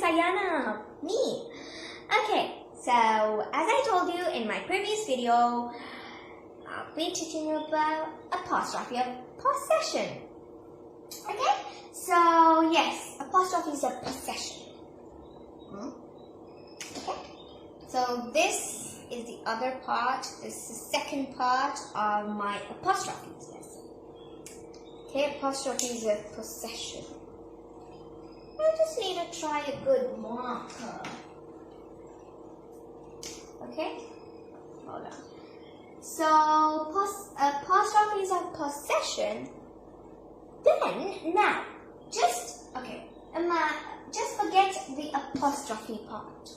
Ayana, me. Okay, so as I told you in my previous video, I'll be teaching you about apostrophe of possession. Okay, so yes, apostrophe is a possession. Okay, so this is the other part. This is the second part of my apostrophes. Yes. Okay, apostrophe is a possession. I just need to try a good marker. Okay, hold on. So apostrophe is a possession. Then now, just forget the apostrophe part.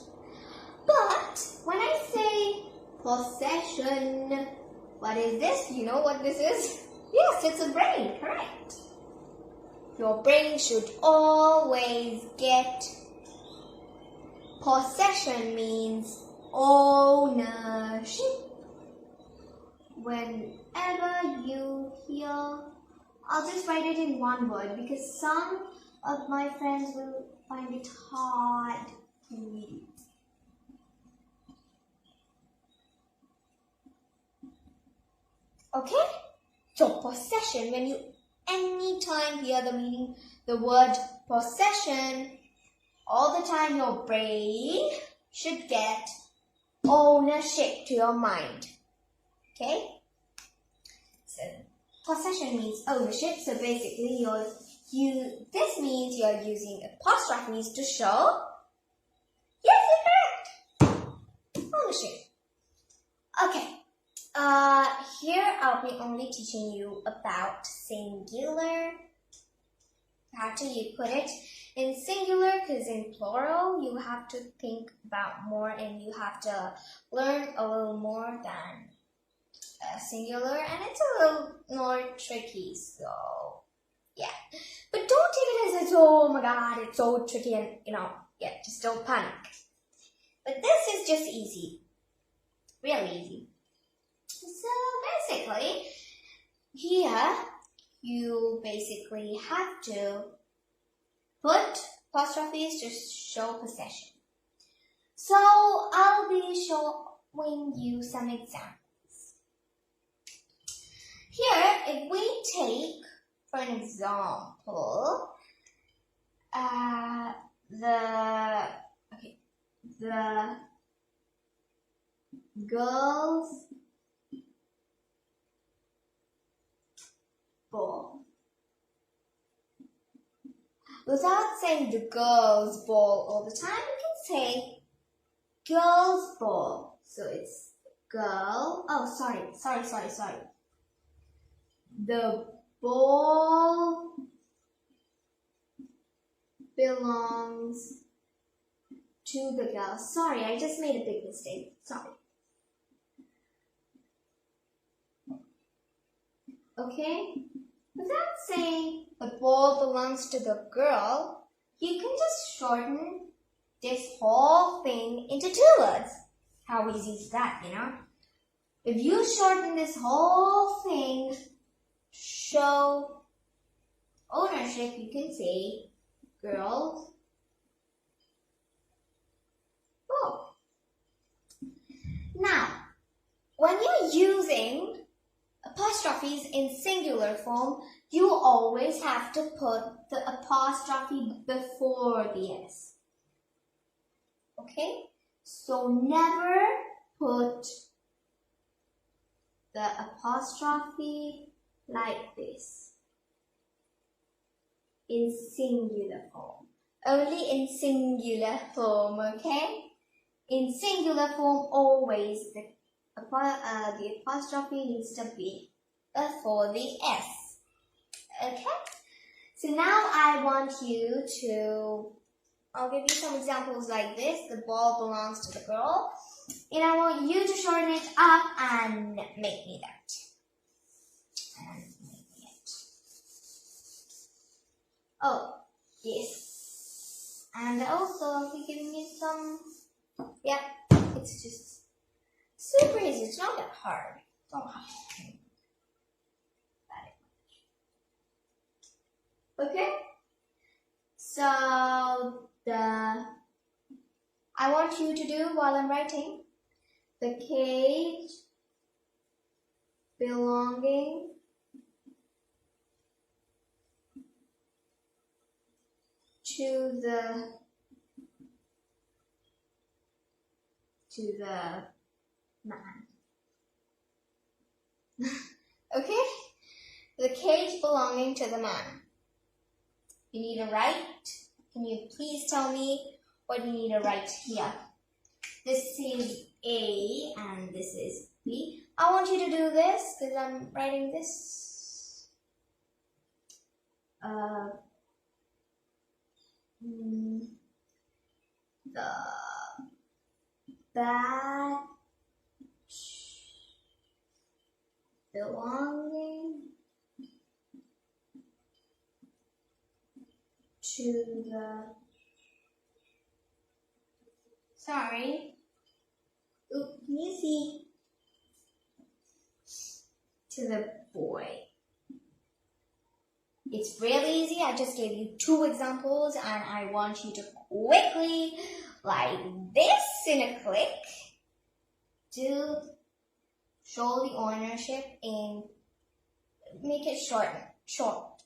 But when I say possession, what is this? You know what this is? Yes, it's a brain, correct. Your brain should always get possession means ownership. Whenever you hear, I'll just write it in one word because some of my friends will find it hard to read. Okay? So possession, when you anytime hear the word possession, all the time your brain should get ownership to your mind. Okay? So possession means ownership. So basically this means you're using apostrophes to show yes, you're correct. Ownership. Okay. Here I'll be only teaching you about singular. How do you put it in singular? Because in plural you have to think about more and you have to learn a little more than singular, and it's a little more tricky. So yeah, but don't take it as oh my god, it's so tricky, and just don't panic. But this is just easy, really easy. So basically, here you basically have to put apostrophes to show possession. So I'll be showing you some examples. Here, if we take, for an example, the girls' ball. Without saying the girls' ball all the time, you can say girls' ball. So it's girl. Oh, sorry. The ball belongs to the girl. Sorry, I just made a big mistake. Sorry. Okay? Without saying the ball belongs to the girl, you can just shorten this whole thing into 2 words. How easy is that, If you shorten this whole thing, show ownership, you can say girls' ball. Now, when you're using apostrophes in singular form, you always have to put the apostrophe before the S. Okay? So never put the apostrophe like this in singular form. Only in singular form, okay? In singular form, always the apostrophe needs to be before the S. Okay? So now I want you to, I'll give you some examples like this. The ball belongs to the girl. And I want you to shorten it up and make me that. Oh, yes. And also I'll be giving you some, it's just super easy. It's not that hard. Don't have to think about it much. Okay? So the I want you to do while I'm writing. The cage belonging to the man. Okay? The cage belonging to the man. You need to write. Can you please tell me what you need to write here? This is A and this is B. I want you to do this because I'm writing this. The batch belonging to the, sorry, can you see, to the boy. It's really easy. I just gave you 2 examples and I want you to quickly, like this in a click, to show the ownership and make it short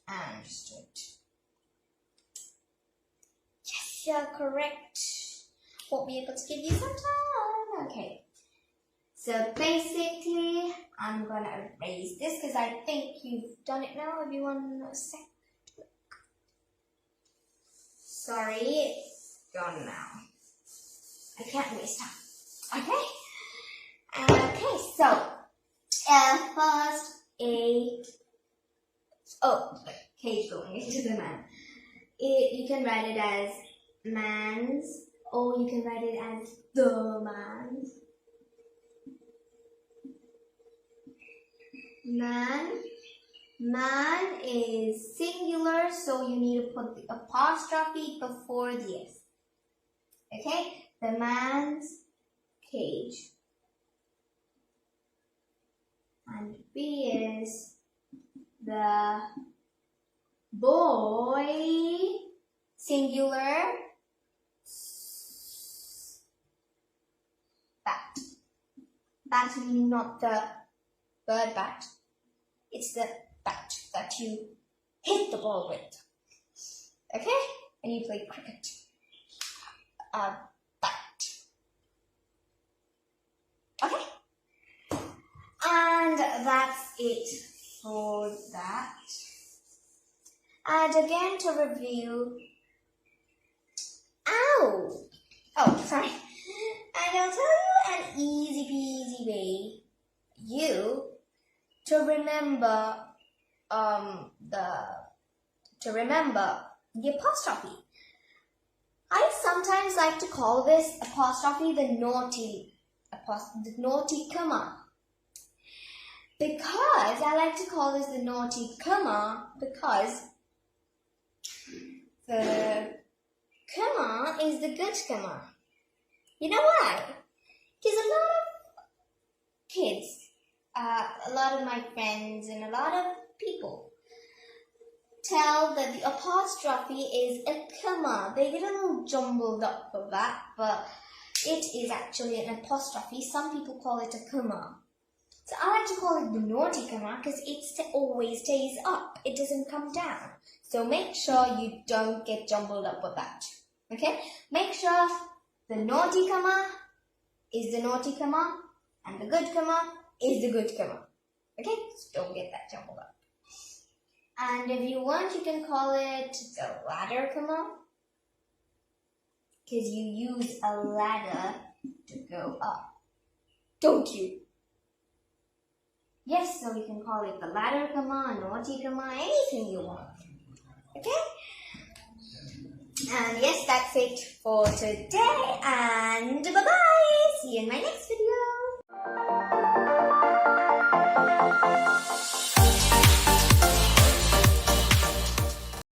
and just do it. Yes, you're correct. Won't be able to give you some time. Okay. So basically, I'm gonna erase this because I think you've done it now. If you want a sec. Sorry, it's gone now. I can't waste time. Okay. Okay, so first cage going into the man. You can write it as man's, or you can write it as the man's. Man is singular, so you need to put the apostrophe before the S. Okay? The man's cage. And B is the boy, singular, bat. Bat meaning not the bird bat. It's the bat that you hit the ball with. Okay? And you play cricket. Bat. Okay? And that's it for that. And again to review. Oh, sorry. And I'll tell you an easy peasy way to remember the apostrophe. I sometimes like to call this apostrophe the naughty comma. Because I like to call this the naughty comma because the comma is the good comma. You know why? Because a lot of kids, a lot of my friends and a lot of people tell that the apostrophe is a comma. They get a little jumbled up for that, but it is actually an apostrophe. Some people call it a comma. So I like to call it the naughty comma because it always stays up. It doesn't come down. So make sure you don't get jumbled up with that. Okay? Make sure the naughty comma is the naughty comma and the good comma is the good comma. Okay? So don't get that jumbled up. And if you want, you can call it the ladder comma because you use a ladder to go up. Don't you? Yes, so you can call it the ladder comma, naughty comma, anything you want. Okay? And yes, that's it for today. And bye-bye. See you in my next video.